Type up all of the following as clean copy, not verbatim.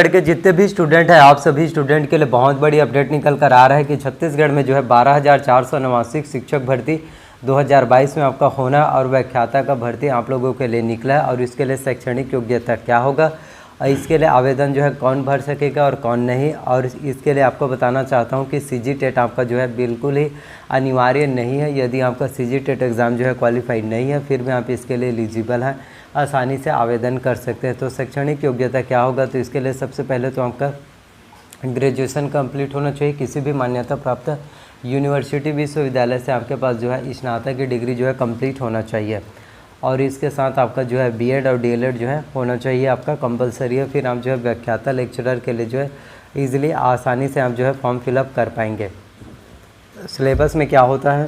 के जितने भी स्टूडेंट हैं, आप सभी स्टूडेंट के लिए बहुत बड़ी अपडेट निकल कर आ रहा है कि छत्तीसगढ़ में जो है 12,489 शिक्षक भर्ती 2022 में आपका होना और व्याख्याता का भर्ती आप लोगों के लिए निकला है। और इसके लिए शैक्षणिक योग्यता क्या होगा और इसके लिए आवेदन जो है कौन भर सकेगा और कौन नहीं। और इसके लिए आपको बताना चाहता हूँ कि सीजी टेट आपका जो है बिल्कुल ही अनिवार्य नहीं है। यदि आपका सीजी टेट एग्ज़ाम जो है क्वालिफाइड नहीं है फिर भी आप इसके लिए एलिजिबल हैं, आसानी से आवेदन कर सकते हैं। तो शैक्षणिक योग्यता क्या होगा, तो इसके लिए सबसे पहले तो आपका ग्रेजुएशन कंप्लीट होना चाहिए। किसी भी मान्यता प्राप्त यूनिवर्सिटी विश्वविद्यालय से आपके पास जो है स्नातक की डिग्री जो है कंप्लीट होना चाहिए। और इसके साथ आपका जो है बीएड और डीएलएड जो है होना चाहिए, आपका कंपलसरी है। फिर आप जो है व्याख्याता लेक्चरर के लिए जो है ईजिली आसानी से आप जो है फॉर्म फिलअप कर पाएंगे। सिलेबस में क्या होता है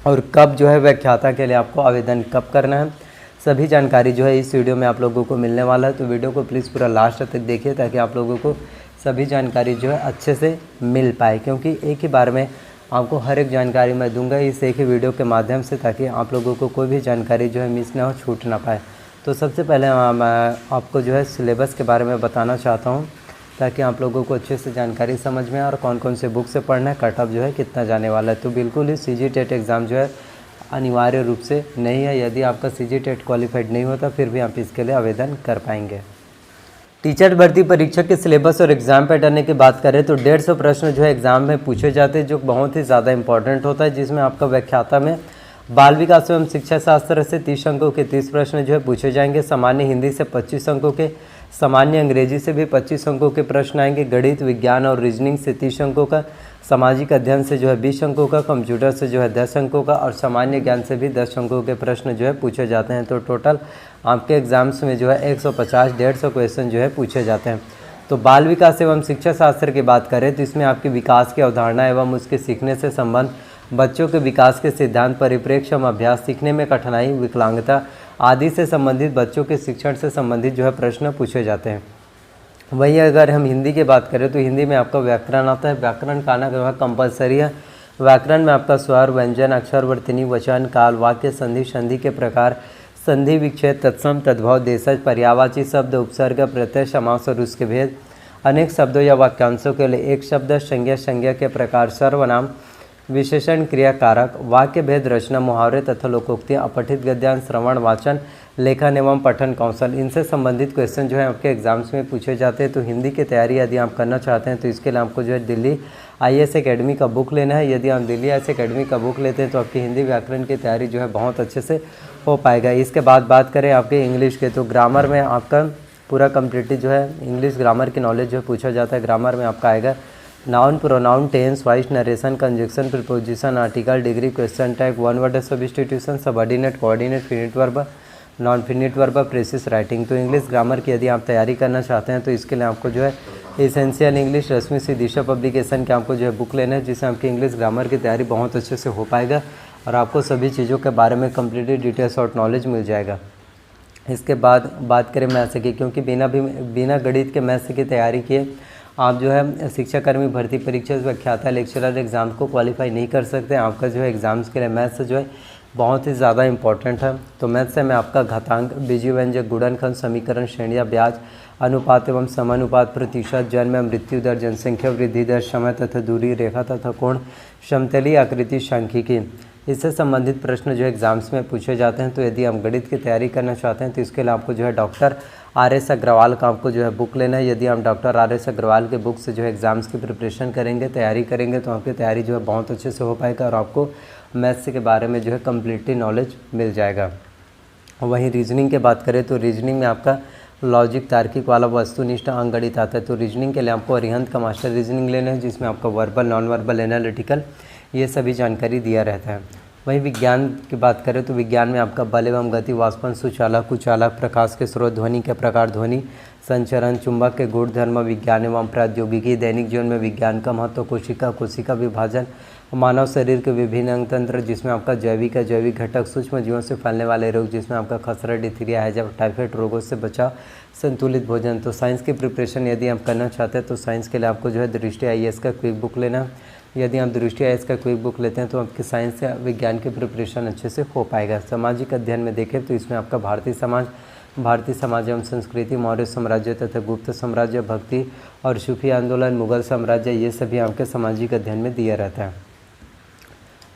और कब जो है व्याख्याता के लिए आपको आवेदन कब करना है, सभी जानकारी जो है इस वीडियो में आप लोगों को मिलने वाला है। तो वीडियो को प्लीज़ पूरा लास्ट तक देखिए ताकि आप लोगों को सभी जानकारी जो है अच्छे से मिल पाए, क्योंकि एक ही बार में आपको हर एक जानकारी मैं दूंगा इस एक ही वीडियो के माध्यम से, ताकि आप लोगों को कोई भी जानकारी जो है मिस ना हो, छूट ना पाए। तो सबसे पहले मैं आपको जो है सिलेबस के बारे में बताना चाहता हूँ ताकि आप लोगों को अच्छे से जानकारी समझ में आए और कौन कौन से बुक से पढ़ना है, कट ऑफ जो है कितना जाने वाला है। तो बिल्कुल ही सीजी टेट एग्ज़ाम जो है अनिवार्य रूप से नहीं है। यदि आपका सीजी टेट क्वालिफाइड नहीं होता फिर भी आप इसके लिए आवेदन कर पाएंगे। टीचर भर्ती परीक्षा के सिलेबस और एग्जाम पैटर्न की बात करें तो 150 प्रश्न जो है एग्जाम में पूछे जाते हैं, जो बहुत ही ज़्यादा इंपॉर्टेंट होता है। जिसमें आपका व्याख्याता में बाल विकास एवं शिक्षा शास्त्र से 30 अंकों के 30 प्रश्न जो है पूछे जाएंगे। सामान्य हिंदी से 25 अंकों के, सामान्य अंग्रेजी से भी 25 अंकों के प्रश्न आएंगे। गणित, विज्ञान और रीजनिंग से 30 अंकों का, सामाजिक अध्ययन से जो है 20 अंकों का, कंप्यूटर से जो है 10 अंकों का और सामान्य ज्ञान से भी 10 अंकों के प्रश्न जो है पूछे जाते हैं। तो टोटल आपके एग्जाम्स में जो है 150-150 क्वेश्चन जो है पूछे जाते हैं। तो बाल विकास एवं शिक्षा शास्त्र की बात करें तो इसमें आपकी विकास की अवधारणा एवं उसके सीखने से संबंध, बच्चों के विकास के सिद्धांत, परिप्रेक्ष्य एवं अभ्यास, सीखने में कठिनाई, विकलांगता आदि से संबंधित बच्चों के शिक्षण से संबंधित जो है प्रश्न पूछे जाते हैं। वहीं अगर हम हिंदी की बात करें तो हिंदी में आपका व्याकरण आता है। व्याकरण का आना जो है कंपलसरी है। व्याकरण में आपका स्वर, व्यंजन, अक्षर, वर्तनी, वचन, काल, वाक्य, संधि, संधि के प्रकार, संधि विच्छेद, तत्सम, तद्भव, देशज, पर्यायवाची शब्द, उपसर्ग, प्रत्यय, समास और उसके भेद, अनेक शब्दों या वाक्यांशों के लिए एक शब्द, संज्ञा, संज्ञा के प्रकार, सर्वनाम, विशेषण, क्रिया, कारक, वाक्य भेद, रचना, मुहावरे तथा लोकोक्तियाँ, अपठित गद्यांश, श्रवण, वाचन, लेखन एवं पठन कौशल, इनसे संबंधित क्वेश्चन जो है आपके एग्जाम्स में पूछे जाते हैं। तो हिंदी की तैयारी यदि आप करना चाहते हैं तो इसके लिए आपको जो है दिल्ली आईएएस एकेडमी का बुक लेना है। यदि आप दिल्ली आईएएस एकेडमी का बुक लेते हैं तो आपकी हिंदी व्याकरण की तैयारी जो है बहुत अच्छे से हो पाएगा। इसके बाद बात करें आपके इंग्लिश के, तो ग्रामर में आपका पूरा कम्प्लीटली जो है इंग्लिश ग्रामर की नॉलेज जो पूछा जाता है। ग्रामर में आपका आएगा noun, pronoun, tense, voice, narration, conjunction, preposition, article, degree, question tag, one word substitution, subordinate, coordinate, finite verb, non finite verb, precis writing. तो इंग्लिश ग्रामर की यदि आप तैयारी करना चाहते हैं तो इसके लिए आपको जो है एसेंशियल इंग्लिश रश्मि सी दिशा पब्लिकेशन के आपको जो है बुक लेना है, जिससे आपकी इंग्लिश ग्रामर की तैयारी बहुत अच्छे से हो पाएगा और आपको सभी चीज़ों के बारे में कम्प्लीटली डिटेल्स और नॉलेज मिल जाएगा। इसके बाद बात करें मैथ्स की, क्योंकि बिना गणित के मैथ्स की तैयारी किए आप जो है शिक्षाकर्मी भर्ती परीक्षा व्याख्याता लेक्चरर एग्ज़ाम को क्वालिफाई नहीं कर सकते। आपका जो है एग्ज़ाम्स के लिए मैथ्स जो है बहुत ही ज़्यादा इंपॉर्टेंट है। तो मैथ्स में आपका घातांक, बीजव्यंजक, गुणनखंड, समीकरण, श्रेणियाँ, ब्याज, अनुपात एवं समानुपात, प्रतिशत, जन्म मृत्यु दर, जनसंख्या वृद्धि दर, समय तथा दूरी, रेखा तथा कोण, समतलीय आकृति, सांख्यिकी, इससे संबंधित प्रश्न जो एग्जाम्स में पूछे जाते हैं। तो यदि आप गणित की तैयारी करना चाहते हैं तो इसके लिए आपको जो है डॉक्टर आर.एस. अग्रवाल का आपको जो है बुक लेना है। यदि आप डॉक्टर आर.एस. अग्रवाल के बुक से जो है एग्ज़ाम्स की प्रिपरेशन करेंगे, तैयारी करेंगे तो आपकी तैयारी जो है बहुत अच्छे से हो पाएगा और आपको मैथ्स के बारे में जो है कम्प्लीटली नॉलेज मिल जाएगा। वहीं रीजनिंग की बात करें तो रीजनिंग में आपका लॉजिक, तार्किक वाला वस्तुनिष्ठ अंकगणित आता है। तो रीजनिंग के लिए आपको अरिहंत का मास्टर रीजनिंग लेना है, जिसमें आपका वर्बल, नॉन वर्बल, एनालिटिकल ये सभी जानकारी दिया रहता है। वहीं विज्ञान की बात करें तो विज्ञान में आपका बल एवं गति, वाष्पन, सुचालक, कुचालक, प्रकाश के स्रोत, ध्वनि के प्रकार, ध्वनि संचरण, चुंबक के गुण धर्म, विज्ञान एवं प्रौद्योगिकी, दैनिक जीवन में विज्ञान का महत्व, कोशिका, कोशिका विभाजन, मानव शरीर के विभिन्न अंग तंत्र, जिसमें आपका जैविक घटक, सूक्ष्म जीवों से फैलने वाले रोग, जिसमें आपका खसरा, डिथीरिया, हैजा, टाइफाइड रोगों से बचाव, संतुलित भोजन। तो साइंस की प्रिपरेशन यदि आप करना चाहते हैं तो साइंस के लिए आपको जो है दृष्टि आईएएस का क्विक बुक लेना है। यदि आप दृष्टि आईएएस का क्विक बुक लेते हैं तो आपकी साइंस या विज्ञान की प्रिपरेशन अच्छे से हो पाएगा। सामाजिक अध्ययन में देखें तो इसमें आपका भारतीय समाज, भारतीय समाज एवं संस्कृति, मौर्य साम्राज्य तथा गुप्त साम्राज्य, भक्ति और सूफी आंदोलन, मुगल साम्राज्य, ये सभी आपके सामाजिक अध्ययन में दिया रहता है।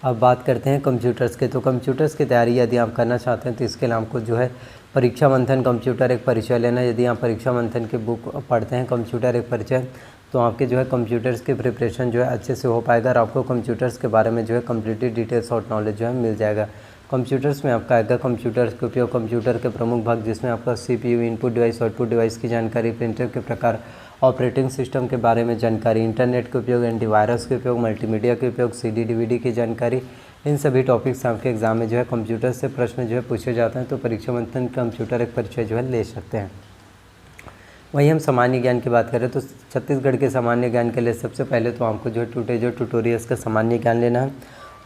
अब बात करते हैं कंप्यूटर्स के। तो कंप्यूटर्स की तैयारी यदि आप करना चाहते हैं तो इसके लिए आपको जो है परीक्षा मंथन कंप्यूटर एक परिचय लेना। यदि आप परीक्षा मंथन की बुक पढ़ते हैं कंप्यूटर एक परिचय, तो आपके जो है कंप्यूटर्स की प्रिपरेशन जो है अच्छे से हो पाएगा और आपको कंप्यूटर्स के बारे में जो है कम्प्लीटली डिटेल्स और नॉलेज जो है मिल जाएगा। कंप्यूटर्स में आपका आएगा कंप्यूटर्स के उपयोग, कंप्यूटर के प्रमुख भाग जिसमें आपका CPU, input device, output device की जानकारी, प्रिंटर के प्रकार, ऑपरेटिंग सिस्टम के बारे में जानकारी, इंटरनेट के उपयोग, एंटीवायरस के उपयोग, मल्टीमीडिया के उपयोग, CD DVD की जानकारी, इन सभी टॉपिक्स आपके एग्जाम में जो है कंप्यूटर से प्रश्न जो है पूछे जाते हैं। तो परीक्षा मंथन कंप्यूटर एक परिचय जो है ले सकते हैं। वहीं हम सामान्य ज्ञान की बात करें तो छत्तीसगढ़ के सामान्य ज्ञान के लिए सबसे पहले तो आपको जो है ट्यूटोरियल्स का सामान्य ज्ञान लेना है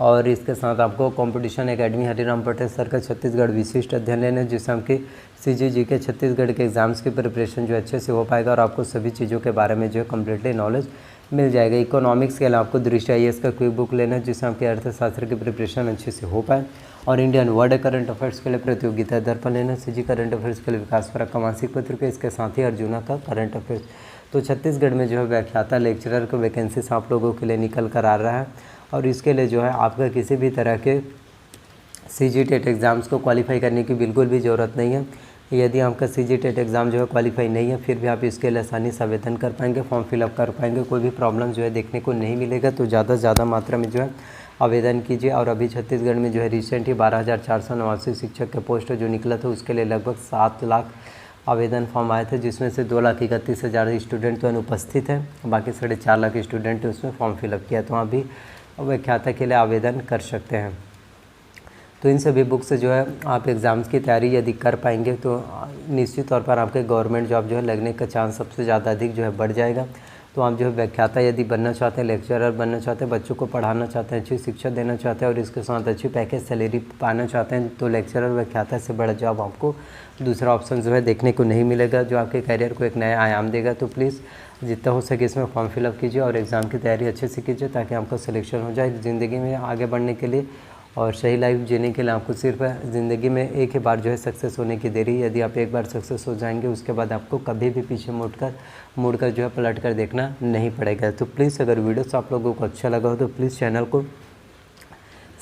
और इसके साथ आपको competition academy Hariram Patel sir का छत्तीसगढ़ विशिष्ट अध्ययन लेना है, जिससे आपकी CGG के छत्तीसगढ़ के एग्जाम्स की प्रिपरेशन जो अच्छे से हो पाएगा और आपको सभी चीज़ों के बारे में जो है कम्प्लीटली नॉलेज मिल जाएगा। इकोनॉमिक्स के लिए आपको दृष्टि IAS का क्विक बुक लेना है, जिससे आपके अर्थशास्त्र की प्रिपरेशन अच्छे से हो पाए। और इंडियन वर्ल्ड करंट अफेयर्स के लिए प्रतियोगिता दर्पण लेना, CG करंट अफेयर्स के लिए विकास परक का मासिक पत्रिका, इसके साथ ही अर्जुना का करंट अफेयर्स। तो छत्तीसगढ़ में जो है व्याख्याता लेक्चरर को वैकेंसीज आप लोगों के लिए निकल कर आ रहा है और इसके लिए जो है आपका किसी भी तरह के CG टेट एग्ज़ाम्स को क्वालिफाई करने की बिल्कुल भी ज़रूरत नहीं है। यदि आपका CG टेट एग्ज़ाम जो है क्वालिफाई नहीं है फिर भी आप इसके लिए आसानी से आवेदन कर पाएंगे, फॉर्म फिलअप कर पाएंगे, कोई भी प्रॉब्लम जो है देखने को नहीं मिलेगा। तो ज़्यादा से ज़्यादा मात्रा में जो है आवेदन कीजिए। और अभी छत्तीसगढ़ में जो है रिसेंट ही 12,489 शिक्षक के पोस्ट जो निकला था उसके लिए लगभग 7 लाख आवेदन फॉर्म आए थे, जिसमें से 2,31,000 स्टूडेंट तो अनुपस्थित हैं, बाकी 4.5 लाख स्टूडेंट उसमें फॉर्म फिलअप किया। तो आप भी व्याख्याता के लिए आवेदन कर सकते हैं। तो इन सभी बुक से जो है आप एग्ज़ाम्स की तैयारी यदि कर पाएंगे तो निश्चित तौर पर आपके गवर्नमेंट जॉब जो है लगने का चांस सबसे ज़्यादा अधिक जो है बढ़ जाएगा। तो आप जो है व्याख्याता यदि बनना चाहते हैं, लेक्चरर बनना चाहते हैं, बच्चों को पढ़ाना चाहते हैं, अच्छी शिक्षा देना चाहते हैं और इसके साथ अच्छी पैकेज सैलरी पाना चाहते हैं, तो लेक्चरर व्याख्याता से बड़ा जॉब आपको दूसरा ऑप्शन जो है देखने को नहीं मिलेगा, जो आपके करियर को एक नया आयाम देगा। तो प्लीज़ जितना हो सके इसमें फॉर्म फिलअप कीजिए और एग्ज़ाम की तैयारी अच्छे से कीजिए ताकि आपका सिलेक्शन हो जाए ज़िंदगी में आगे बढ़ने के लिए और सही लाइफ जीने के लिए। आपको सिर्फ ज़िंदगी में एक ही बार जो है सक्सेस होने की देरी। यदि आप एक बार सक्सेस हो जाएंगे उसके बाद आपको कभी भी पीछे मुड़कर जो है पलट कर देखना नहीं पड़ेगा। तो प्लीज़ अगर वीडियोस आप लोगों को अच्छा लगा हो तो प्लीज़ चैनल को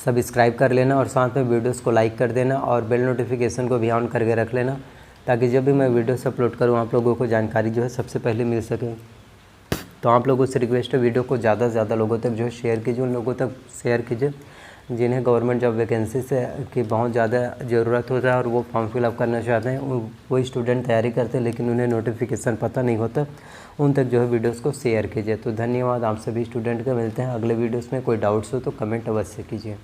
सब्सक्राइब कर लेना और साथ में वीडियोस को लाइक कर देना और बेल नोटिफिकेशन को भी ऑन करके रख लेना ताकि जब भी मैं वीडियोस अपलोड करूँ आप लोगों को जानकारी जो है सबसे पहले मिल सके। तो आप लोगों से रिक्वेस्ट है वीडियो को ज़्यादा से ज़्यादा लोगों तक जो है शेयर कीजिए, उन लोगों तक शेयर कीजिए जिन्हें गवर्नमेंट जॉब वैकेंसी से की बहुत ज़्यादा ज़रूरत होता है और वो फॉर्म फिलअप करना चाहते हैं। वही स्टूडेंट तैयारी करते हैं लेकिन उन्हें नोटिफिकेशन पता नहीं होता, उन तक जो है वीडियोस को शेयर कीजिए। तो धन्यवाद, आप सभी स्टूडेंट का मिलते हैं अगले वीडियोस में। कोई डाउट्स हो तो कमेंट अवश्य कीजिए।